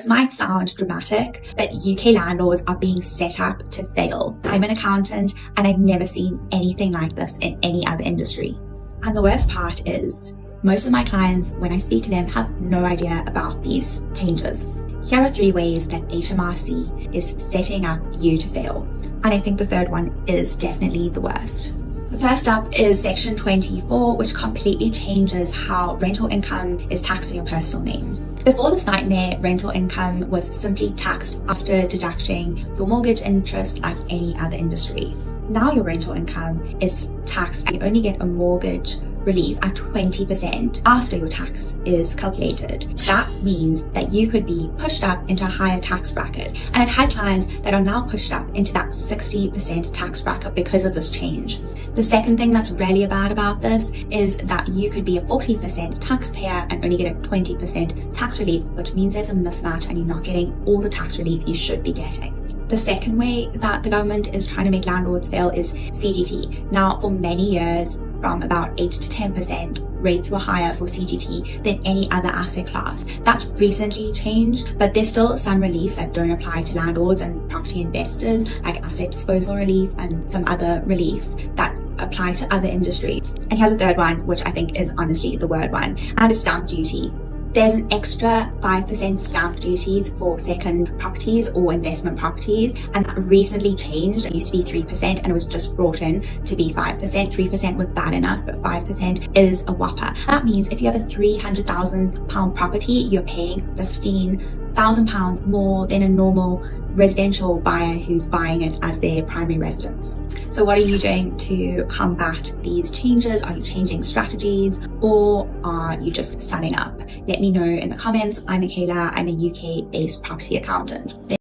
This might sound dramatic, but UK landlords are being set up to fail. I'm an accountant and I've never seen anything like this in any other industry. And the worst part is, most of my clients, when I speak to them, have no idea about these changes. Here are 3 ways that HMRC is setting up you to fail. And I think the third one is definitely the worst. The first up is Section 24, which completely changes how rental income is taxed in your personal name. Before this nightmare, rental income was simply taxed after deducting your mortgage interest like any other industry. Now your rental income is taxed and you only get a mortgage relief at 20% after your tax is calculated. That means that you could be pushed up into a higher tax bracket. And I've had clients that are now pushed up into that 60% tax bracket because of this change. The second thing that's really bad about this is that you could be a 40% taxpayer and only get a 20% tax relief, which means there's a mismatch and you're not getting all the tax relief you should be getting. The second way that the government is trying to make landlords fail is CGT. Now, for many years, from about 8 to 10%, rates were higher for CGT than any other asset class. That's recently changed, but there's still some reliefs that don't apply to landlords and property investors, like asset disposal relief and some other reliefs that apply to other industries. And here's a third one, which I think is honestly the word one, and it's stamp duty. There's an extra 5% stamp duties for second properties or investment properties, and that recently changed. It used to be 3% and it was just brought in to be 5%. 3% was bad enough, but 5% is a whopper. That means if you have a £300,000 property, you're paying £15,000 more than a normal residential buyer who's buying it as their primary residence. So what are you doing to combat these changes? Are you changing strategies or are you just signing up? Let me know in the comments. I'm Michaela. I'm a UK-based property accountant.